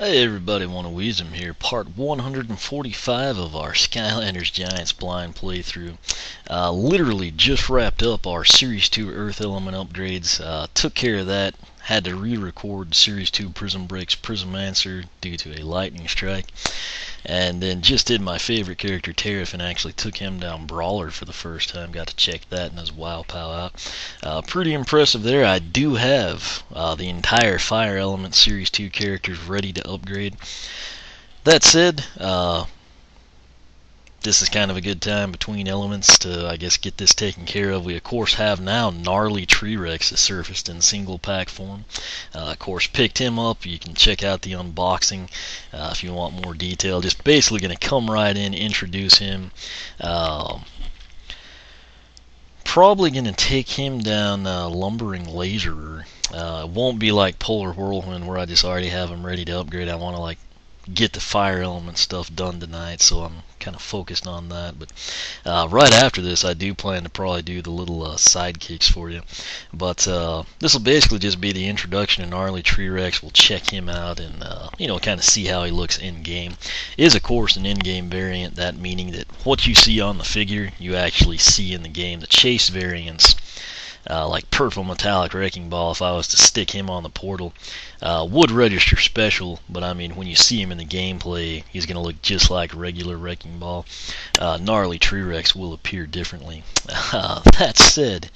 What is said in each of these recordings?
Hey everybody, Wisdom here, part 145 of our Skylanders Giants Blind playthrough. Literally just wrapped up our Series 2 Earth Element upgrades, took care of that, had to re-record Series 2 Prism Breaks Prism Answer due to a lightning strike, and then just did my favorite character Tariff and actually took him down Brawler for the first time. Got to check that and his Wow Pow out. Pretty impressive there. I do have the entire Fire Element Series 2 characters ready to upgrade. That said, this is kind of a good time between elements to, I guess, get this taken care of. We, of course, have now Gnarly Tree Rex has surfaced in single pack form. Of course, picked him up. You can check out the unboxing if you want more detail. Just basically going to come right in, introduce him. Probably going to take him down Lumbering Laserer. It won't be like Polar Whirlwind where I just already have him ready to upgrade. I want to get the fire element stuff done tonight, so I'm kind of focused on that. But right after this, I do plan to probably do the little sidekicks for you. But this will basically just be the introduction to Gnarly Tree Rex. We'll check him out and kind of see how he looks in game. Is of course an in-game variant, that meaning that what you see on the figure you actually see in the game. The chase variants, like Purple Metallic Wrecking Ball, if I was to stick him on the portal, would register special, but I mean, when you see him in the gameplay, he's going to look just like regular Wrecking Ball. Gnarly Tree Rex will appear differently. That said,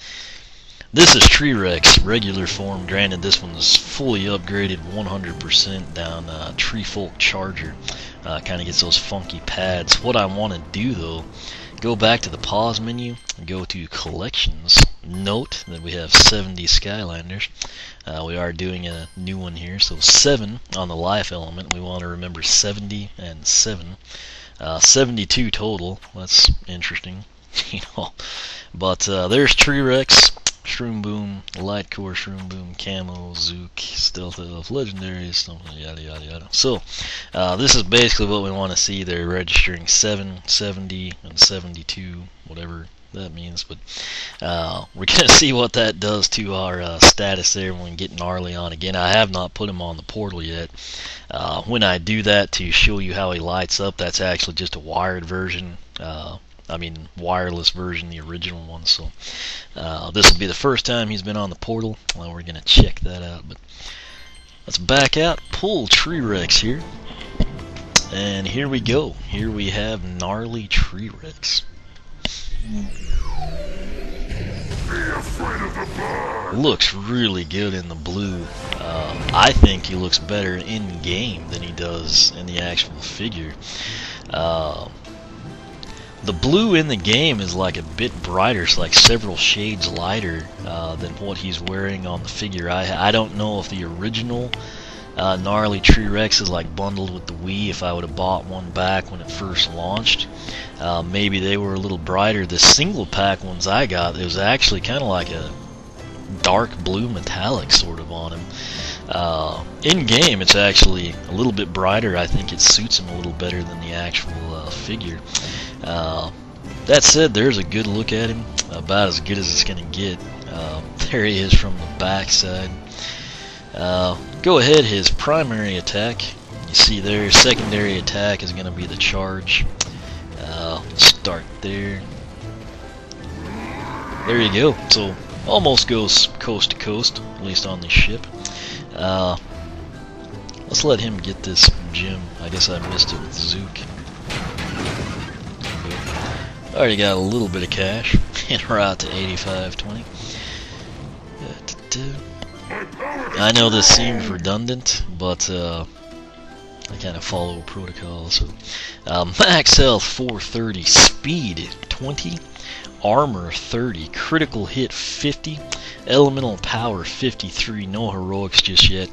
this is Tree Rex, regular form. Granted, this one's fully upgraded 100% down Tree Folk Charger. Kind of gets those funky pads. What I want to do, though, go back to the pause menu and go to collections. Note that we have 70 Skylanders. We are doing a new one here, so 7 on the life element. We want to remember 70 and 7. 72 total. That's interesting, But there's Tree Rex, Shroom Boom, Light Core Shroom Boom, Camo, Zook, Stealth Elf, Legendary, something, yada yada yada. So this is basically what we want to see. They're registering 7, 70, and 72, whatever that means. But we're going to see what that does to our status there when we get Gnarly on again. I have not put him on the portal yet. When I do that to show you how he lights up, that's actually just a wired version. Wireless version, the original one. So this will be the first time he's been on the portal. Well, we're going to check that out. But let's back out, pull Tree Rex here. And here we go. Here we have Gnarly Tree Rex. Looks really good in the blue. I think he looks better in game than he does in the actual figure. The blue in the game is like a bit brighter. It's like several shades lighter than what he's wearing on the figure. I don't know if the original Gnarly Tree Rex is like bundled with the Wii. If I would have bought one back when it first launched, maybe they were a little brighter. The single pack ones I got, it was actually kind of like a dark blue metallic sort of on him. In game, it's actually a little bit brighter. I think it suits him a little better than the actual figure. That said, there's a good look at him, about as good as it's going to get. There he is from the back side. Go ahead, his primary attack, you see there, secondary attack is going to be the charge. Start there. There you go. So, almost goes coast to coast, at least on the ship. Let's let him get this gem. I guess I missed it with Zook. Already got a little bit of cash, and we're out to 85.20. I know this seems redundant, but I kind of follow protocol. So max health 430, speed 20, armor 30, critical hit 50, elemental power 53. No heroics just yet.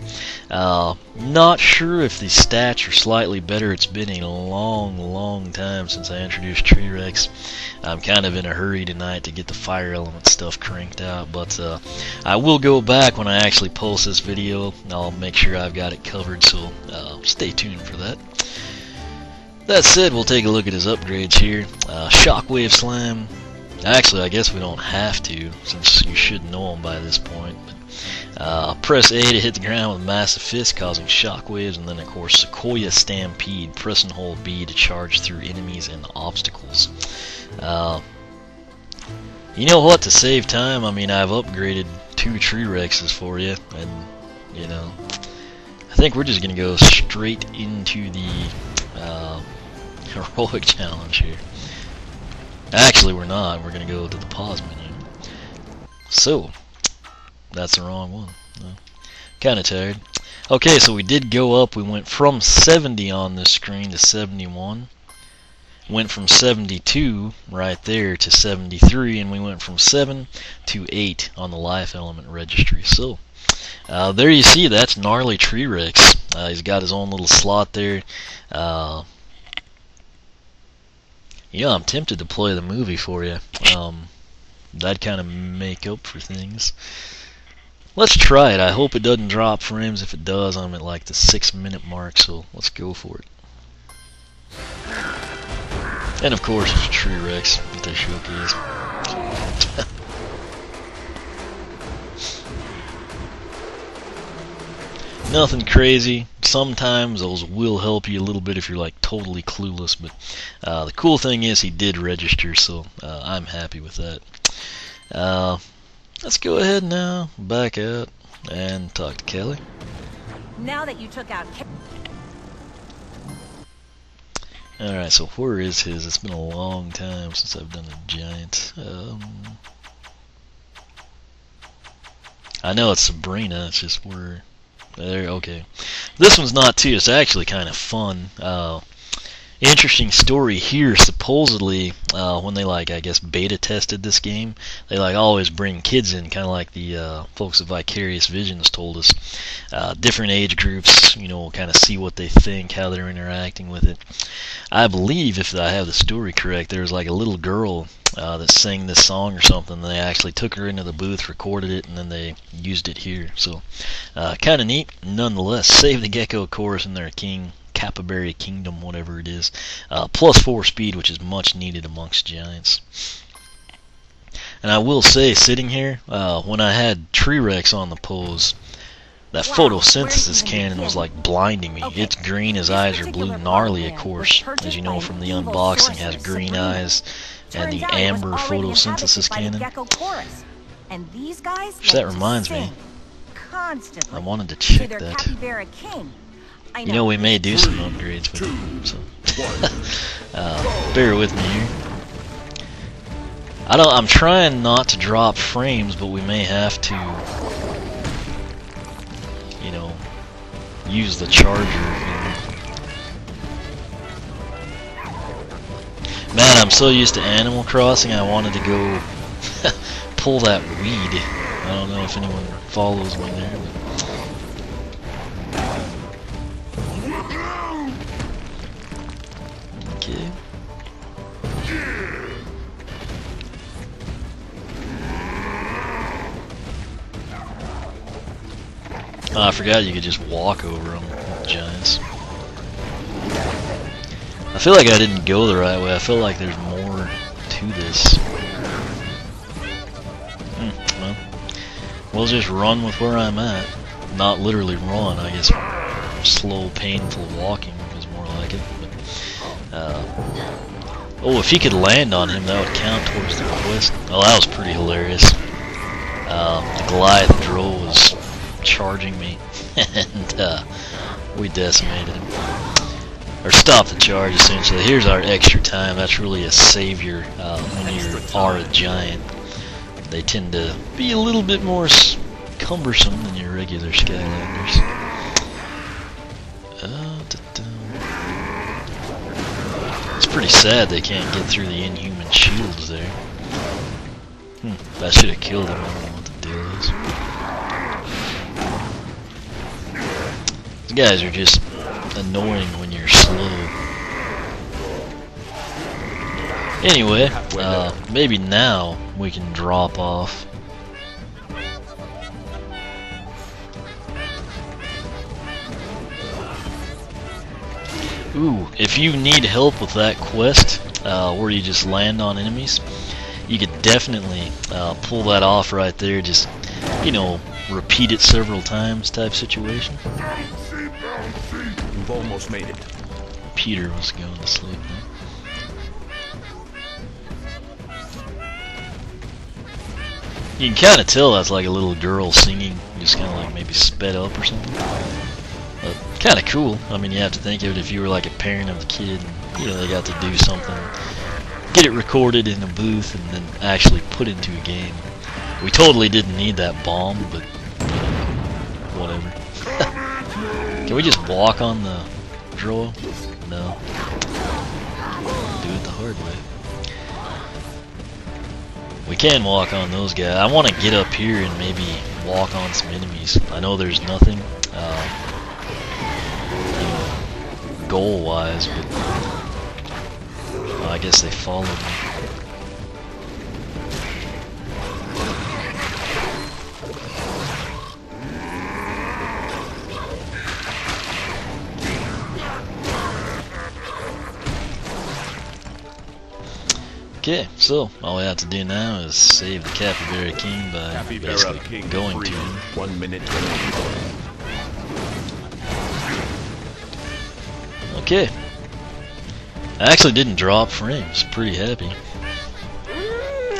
Not sure if the stats are slightly better. It's been a long time since I introduced Tree Rex. I'm kind of in a hurry tonight to get the fire element stuff cranked out, but I will go back when I actually post this video. I'll make sure I've got it covered, so stay tuned for that. That said, we'll take a look at his upgrades here. Shockwave Slam, Actually, I guess we don't have to, since you should know them by this point. But, press A to hit the ground with a massive fist, causing shockwaves, and then of course Sequoia Stampede. Press and hold B to charge through enemies and obstacles. You know what? To save time, I mean, I've upgraded 2 Tree Rexes for you, and you know, I think we're just gonna go straight into the heroic challenge here. Actually, we're not. We're gonna go to the pause menu. So, that's the wrong one. No. Kinda tired. Okay, so we did go up. We went from 70 on this screen to 71. Went from 72 right there to 73, and we went from 7 to 8 on the life element registry. So, there you see, that's Gnarly Tree Rex. He's got his own little slot there. Yeah, I'm tempted to play the movie for you. That'd kind of make up for things. Let's try it. I hope it doesn't drop frames. If it does, I'm at like the 6-minute mark, so let's go for it. And of course, it's a Tree Rex that they showcase. Nothing crazy. Sometimes those will help you a little bit if you're like totally clueless, but the cool thing is he did register, so I'm happy with that. Let's go ahead now, back out, and talk to Kelly. Now that you took out Alright, so where is his? It's been a long time since I've done a giant. I know it's Sabrina, it's just where... There, okay. This one's not too, it's actually kind of fun. Interesting story here. Supposedly, when they like, I guess, beta tested this game, they like always bring kids in, kind of like the folks at Vicarious Visions told us. Different age groups, you know, kind of see what they think, how they're interacting with it. I believe, if I have the story correct, there was like a little girl that sang this song or something. They actually took her into the booth, recorded it, and then they used it here. So, kind of neat. Nonetheless, Save the Gecko chorus in their King Capyberry Kingdom, whatever it is. +4 speed, which is much needed amongst giants. And I will say, sitting here, when I had Tree Rex on the pose, that Photosynthesis Canon was like blinding me. It's green, his eyes are blue. Gnarly, of course, as you know from the unboxing, has green eyes, and the amber Photosynthesis Canon. Which that reminds me, I wanted to check that. You know, we may do some upgrades with it, so bear with me here. I'm trying not to drop frames, but we may have to, you know, use the charger here. Man, I'm so used to Animal Crossing, I wanted to go pull that weed. I don't know if anyone follows me there, but okay. Oh, I forgot you could just walk over them, giants. I feel like I didn't go the right way. I feel like there's more to this. Well, we'll just run with where I'm at. Not literally run, I guess slow, painful walking is more like it. But, oh, if he could land on him, that would count towards the quest. Oh, that was pretty hilarious. The Goliath Droll was charging me, and we decimated him. Or stopped the charge, essentially. Here's our extra time. That's really a savior when you are a giant. They tend to be a little bit more cumbersome than your regular Skylanders. It's pretty sad they can't get through the inhuman shields there. That should have killed him. I don't know what the deal is. These guys are just annoying when you're slow. Anyway, maybe now we can drop off. Ooh, if you need help with that quest, where you just land on enemies, you could definitely pull that off right there. Just, you know, repeat it several times type situation. We've almost made it. Peter was going to sleep now. You can kind of tell that's like a little girl singing, just kind of like maybe sped up or something. But kind of cool. I mean, you have to think of it if you were like a parent of the kid, and, you know, they got to do something, get it recorded in a booth, and then actually put into a game. We totally didn't need that bomb, but whatever. Can we just walk on the draw? No. Do it the hard way. We can walk on those guys. I want to get up here and maybe walk on some enemies. I know there's nothing you know, goal-wise, but I guess they followed me. Okay, so all we have to do now is save the Capybara King by basically going to him. 1 minute. Okay. I actually didn't drop frames. Pretty happy.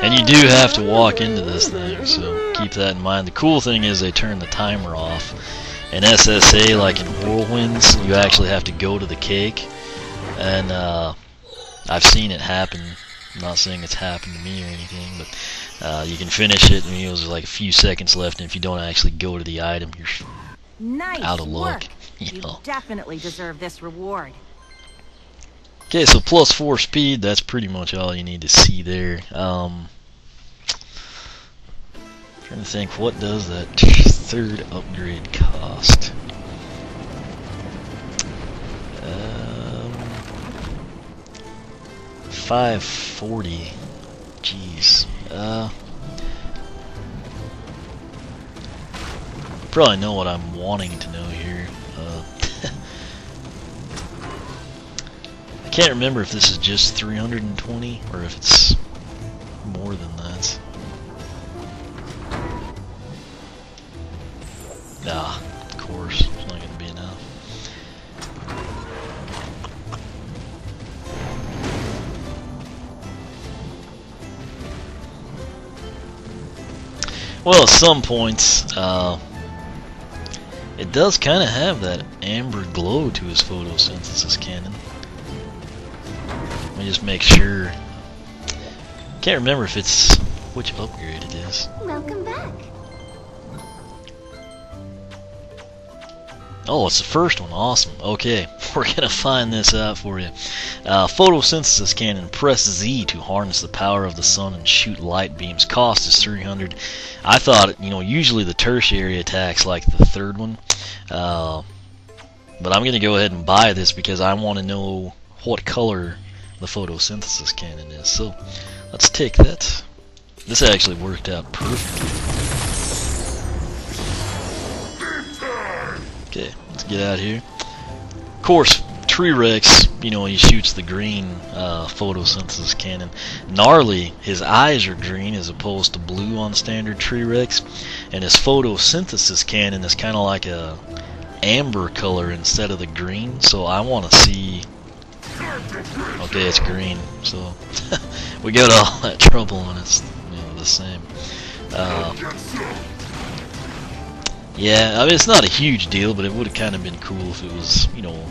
And you do have to walk into this thing, so keep that in mind. The cool thing is they turn the timer off. In SSA, like in Whirlwinds, you actually have to go to the cake. And I've seen it happen. I'm not saying it's happened to me or anything, but you can finish it, and there's like a few seconds left, and if you don't actually go to the item, you're out of luck. You definitely deserve this reward. Okay, so +4 speed, that's pretty much all you need to see there. Trying to think, what does that third upgrade cost? 540. Jeez. Probably know what I'm wanting to know here. I can't remember if this is just 320 or if it's more than that. Ah, of course, it's not going to be enough. Well, at some points, it does kind of have that amber glow to his photosynthesis cannon. Let me just make sure. Can't remember if it's which upgrade it is. Welcome back. Oh, it's the first one. Awesome. Okay, we're gonna find this out for you. Photosynthesis cannon. Press Z to harness the power of the sun and shoot light beams. Cost is 300. I thought, you know, usually the tertiary attack's like the third one, but I'm gonna go ahead and buy this because I want to know what color the photosynthesis cannon is. So let's take that. This actually worked out perfectly. Okay, let's get out of here. Of course, Tree Rex, you know, he shoots the green photosynthesis cannon. Gnarly, his eyes are green as opposed to blue on standard Tree Rex, and his photosynthesis cannon is kind of like a amber color instead of the green. So I want to see. Okay, it's green. So we got all that trouble and it's, you know, the same. Yeah, I mean, it's not a huge deal, but it would have kind of been cool if it was, you know,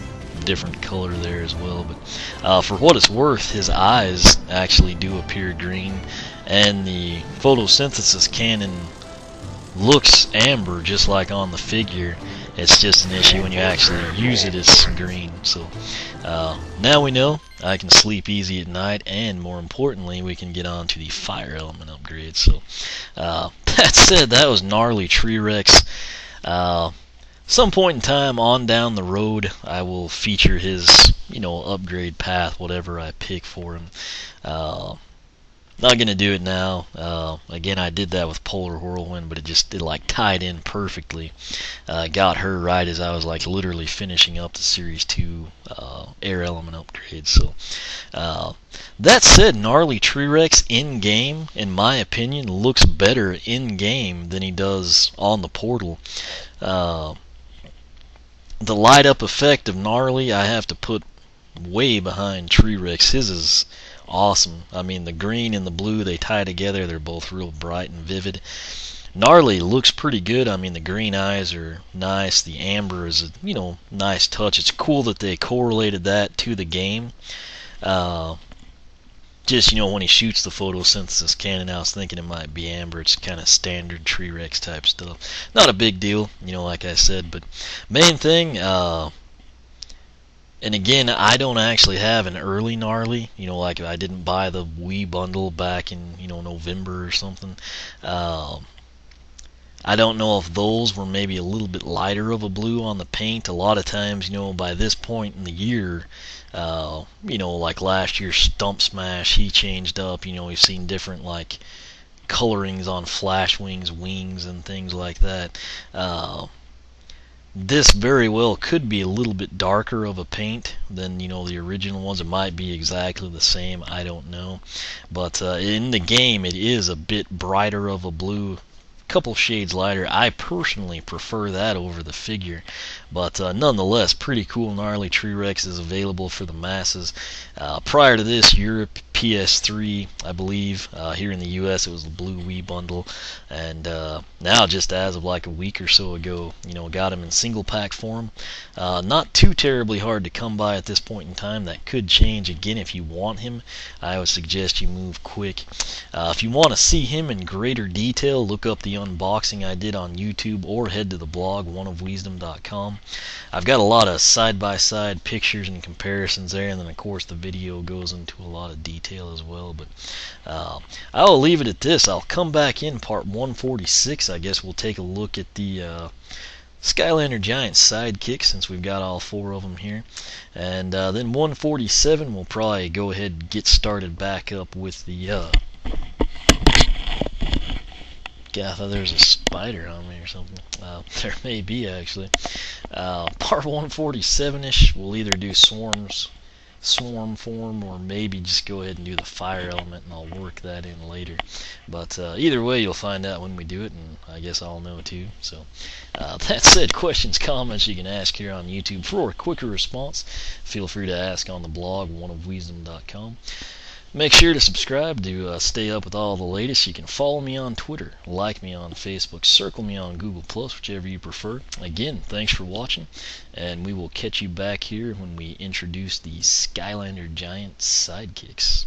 different color there as well. But for what it's worth, his eyes actually do appear green, and the photosynthesis cannon looks amber just like on the figure. It's just an issue when you actually use it, it's green. So now we know I can sleep easy at night, and more importantly, we can get on to the fire element upgrade. So that said, that was Gnarly Tree Rex. Some point in time on down the road, I will feature his, you know, upgrade path, whatever I pick for him. Not gonna do it now. Again, I did that with Polar Whirlwind, but it like tied in perfectly. Got her right as I was like literally finishing up the Series 2 air element upgrade. So that said, Gnarly Tree Rex in game, in my opinion, looks better in game than he does on the portal. The light up effect of Gnarly, I have to put way behind Tree Rex. His is awesome. I mean, the green and the blue, they tie together. They're both real bright and vivid. Gnarly looks pretty good. I mean, the green eyes are nice. The amber is a nice touch. It's cool that they correlated that to the game. Just when he shoots the photosynthesis cannon, I was thinking it might be amber. It's kind of standard Tree Rex type stuff. Not a big deal, like I said. But main thing, and again, I don't actually have an early Gnarly. Like I didn't buy the Wii bundle back in November or something. I don't know if those were maybe a little bit lighter of a blue on the paint. A lot of times, by this point in the year, like last year's Stump Smash, he changed up. We've seen different like colorings on Flash Wings, wings, and things like that. This very well could be a little bit darker of a paint than the original ones. It might be exactly the same, I don't know, but in the game it is a bit brighter of a blue, couple shades lighter. I personally prefer that over the figure, but nonetheless, pretty cool. Gnarly Tree Rex is available for the masses. Prior to this, Europe, PS3, I believe. Here in the US, it was the Blue Wii bundle, and now just as of like a week or so ago, got him in single pack form. Not too terribly hard to come by at this point in time. That could change again if you want him. I would suggest you move quick. If you want to see him in greater detail, look up the unboxing I did on YouTube or head to the blog oneofwisdom.com. I've got a lot of side-by-side pictures and comparisons there, and then of course the video goes into a lot of detail as well. But I'll leave it at this. I'll come back in part 146. I guess we'll take a look at the Skylander Giants sidekick, since we've got all 4 of them here, and then 147 we'll probably go ahead and get started back up with the God, I thought there was a spider on me or something. There may be, actually. Part 147-ish, we'll either do swarm form, or maybe just go ahead and do the fire element, and I'll work that in later. But either way, you'll find out when we do it, and I guess I'll know too. So that said, questions, comments you can ask here on YouTube. For a quicker response, feel free to ask on the blog, oneofwisdom.com. Make sure to subscribe to stay up with all the latest. You can follow me on Twitter, like me on Facebook, circle me on Google+, whichever you prefer. Again, thanks for watching, and we will catch you back here when we introduce the Skylander Giants sidekicks.